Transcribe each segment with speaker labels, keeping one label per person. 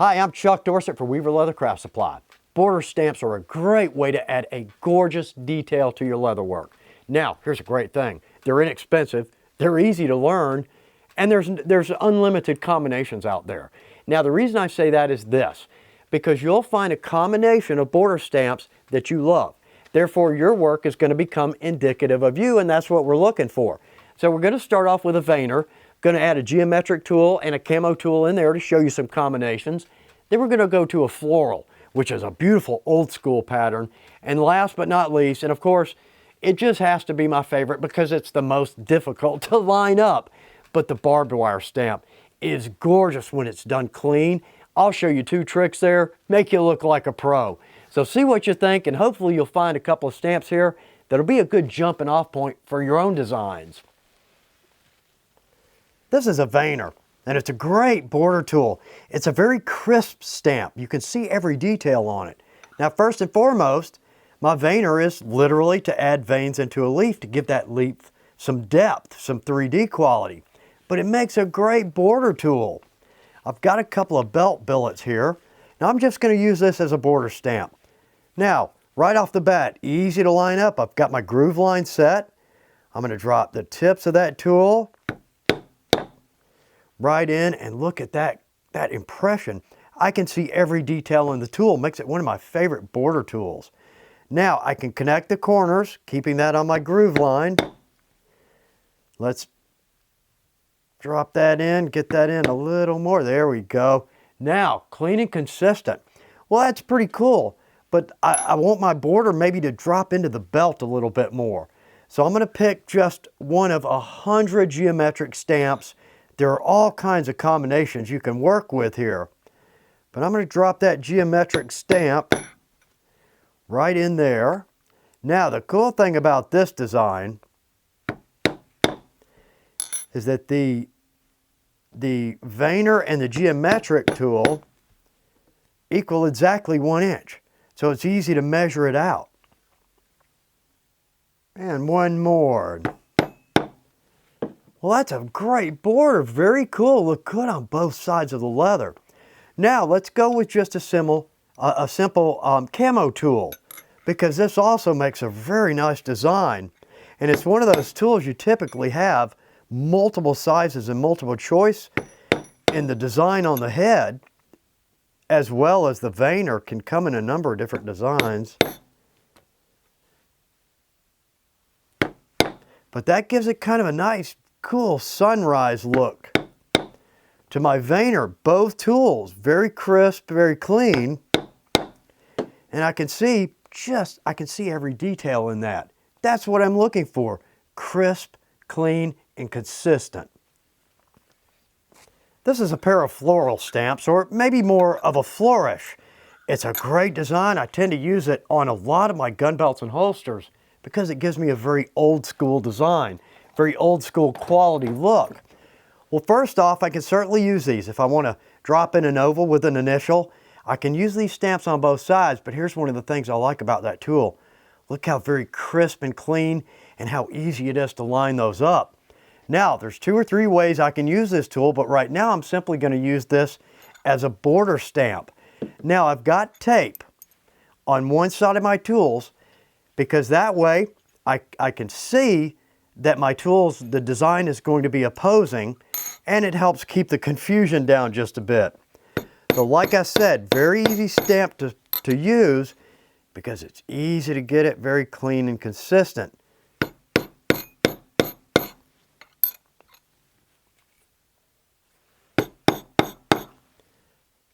Speaker 1: Hi, I'm Chuck Dorsett for Weaver Leather Craft Supply. Border stamps are a great way to add a gorgeous detail to your leather work. Now, here's a great thing. They're inexpensive, they're easy to learn, and there's unlimited combinations out there. Now, the reason I say that is this, because you'll find a combination of border stamps that you love. Therefore, your work is going to become indicative of you, and that's what we're looking for. So we're going to start off with a veiner. Going to add a geometric tool and a camo tool in there to show you some combinations. Then we're going to go to a floral, which is a beautiful old school pattern. And last but not least, and of course, it just has to be my favorite because it's the most difficult to line up. But the barbed wire stamp is gorgeous when it's done clean. I'll show you two tricks there, make you look like a pro. So see what you think, and hopefully you'll find a couple of stamps here that'll be a good jumping off point for your own designs. This is a veiner, and it's a great border tool. It's a very crisp stamp. You can see every detail on it. Now, first and foremost, my veiner is literally to add veins into a leaf to give that leaf some depth, some 3D quality. But it makes a great border tool. I've got a couple of belt billets here. Now, I'm just going to use this as a border stamp. Now, right off the bat, easy to line up. I've got my groove line set. I'm going to drop the tips of that tool right in, and look at that impression. I can see every detail in the tool. Makes it one of my favorite border tools. Now I can connect the corners, keeping that on my groove line. Let's drop that in, get that in a little more. There we go. Now, clean and consistent. Well, that's pretty cool, but I want my border maybe to drop into the belt a little bit more. So I'm going to pick just one of 100 geometric stamps. There are all kinds of combinations you can work with here. But I'm going to drop that geometric stamp right in there. Now, the cool thing about this design is that the veiner and the geometric tool equal exactly 1 inch. So it's easy to measure it out. And one more. Well, that's a great border. Very cool. Look good on both sides of the leather. Now, let's go with just a simple camo tool, because this also makes a very nice design. And it's one of those tools you typically have multiple sizes and multiple choice in the design on the head, as well as the veiner can come in a number of different designs. But that gives it kind of a nice, cool sunrise look to my veiner. Both tools very crisp, very clean, and I can see every detail in that. That's what I'm looking for: crisp, clean, and consistent. This is a pair of floral stamps, or maybe more of a flourish. It's a great design. I tend to use it on a lot of my gun belts and holsters because it gives me a very old school design. Very old school quality look. Well, first off, I can certainly use these. If I want to drop in an oval with an initial, I can use these stamps on both sides, but here's one of the things I like about that tool. Look how very crisp and clean and how easy it is to line those up. Now, there's 2 or 3 ways I can use this tool, but right now I'm simply going to use this as a border stamp. Now, I've got tape on one side of my tools because that way I can see that my tools, the design is going to be opposing, and it helps keep the confusion down just a bit. So like I said, very easy stamp to use because it's easy to get it very clean and consistent.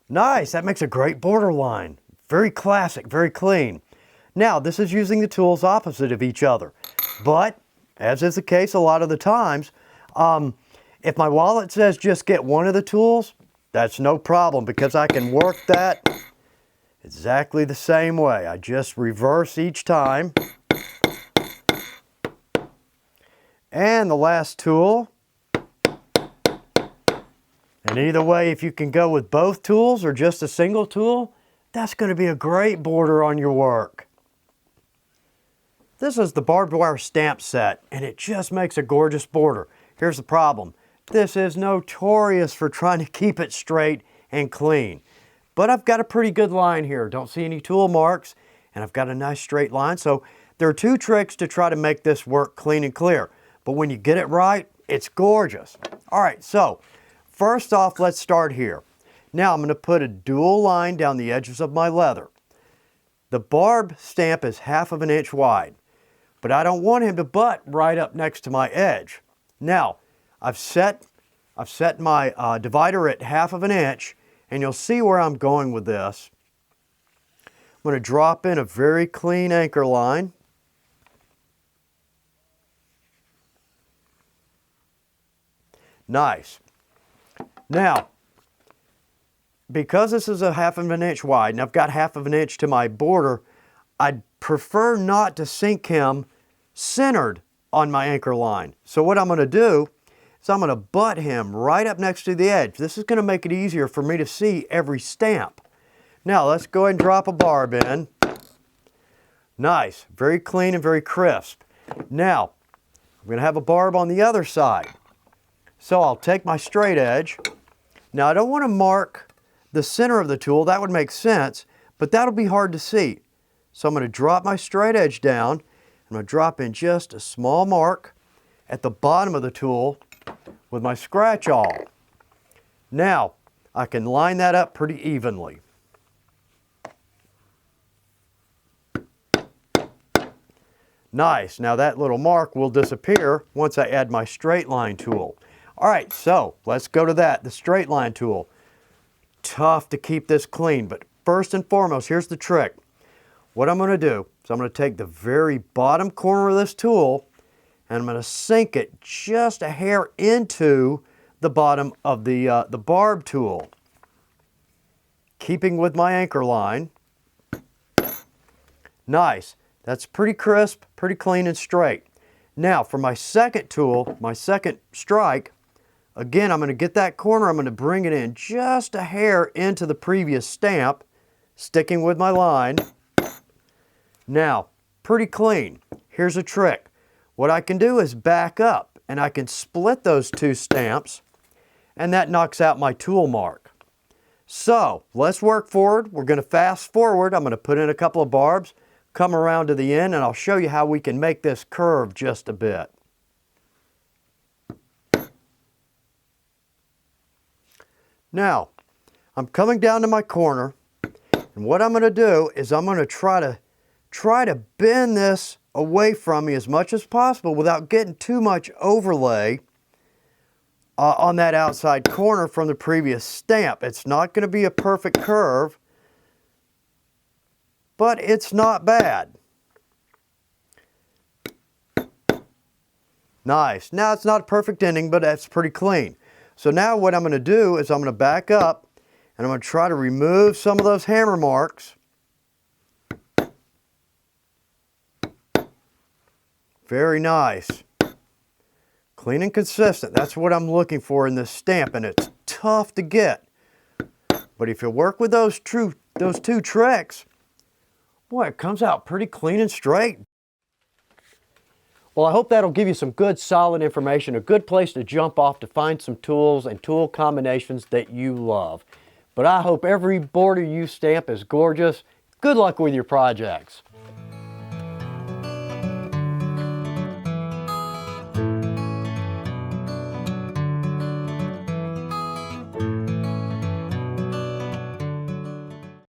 Speaker 1: Nice, that makes a great border line. Very classic, very clean. Now, this is using the tools opposite of each other, but as is the case a lot of the times, if my wallet says just get one of the tools, that's no problem because I can work that exactly the same way. I just reverse each time. And the last tool. And either way, if you can go with both tools or just a single tool, that's going to be a great border on your work. This is the barbed wire stamp set, and it just makes a gorgeous border. Here's the problem. This is notorious for trying to keep it straight and clean. but I've got a pretty good line here. Don't see any tool marks, and I've got a nice straight line. So there are two tricks to try to make this work clean and clear. But when you get it right, it's gorgeous. All right, so first off, let's start here. Now I'm going to put a dual line down the edges of my leather. The barb stamp is 1/2 inch wide, but I don't want him to butt right up next to my edge. Now, I've set my divider at 1/2 inch, and you'll see where I'm going with this. I'm going to drop in a very clean anchor line. Nice. Now, because this is a 1/2 inch wide, and I've got 1/2 inch to my border, I'd prefer not to sink him centered on my anchor line. So what I'm going to do is I'm going to butt him right up next to the edge. This is going to make it easier for me to see every stamp. Now let's go ahead and drop a barb in. Nice, very clean and very crisp. Now, I'm going to have a barb on the other side. So I'll take my straight edge. Now I don't want to mark the center of the tool. That would make sense, but that'll be hard to see. So I'm going to drop my straight edge down. I'm going to drop in just a small mark at the bottom of the tool with my scratch awl. Now I can line that up pretty evenly. Nice. Now that little mark will disappear once I add my straight line tool. All right, so let's go to that, the straight line tool. Tough to keep this clean, but first and foremost, here's the trick. What I'm going to do is I'm going to take the very bottom corner of this tool and I'm going to sink it just a hair into the bottom of the barb tool, keeping with my anchor line. Nice. That's pretty crisp, pretty clean and straight. Now for my second tool, my second strike, again, I'm going to get that corner, I'm going to bring it in just a hair into the previous stamp, sticking with my line. Now, pretty clean. Here's a trick. What I can do is back up, and I can split those two stamps, and that knocks out my tool mark. So, let's work forward. We're going to fast forward. I'm going to put in a couple of barbs, come around to the end, and I'll show you how we can make this curve just a bit. Now, I'm coming down to my corner, and what I'm going to do is I'm going to try to bend this away from me as much as possible without getting too much overlay on that outside corner from the previous stamp. It's not going to be a perfect curve, but it's not bad. Nice. Now it's not a perfect ending, but that's pretty clean. So now what I'm going to do is I'm going to back up and I'm going to try to remove some of those hammer marks. Very nice. Clean and consistent. That's what I'm looking for in this stamp, and it's tough to get. But if you work with those two tricks, boy, it comes out pretty clean and straight. Well, I hope that'll give you some good, solid information, a good place to jump off to find some tools and tool combinations that you love. But I hope every border you stamp is gorgeous. Good luck with your projects.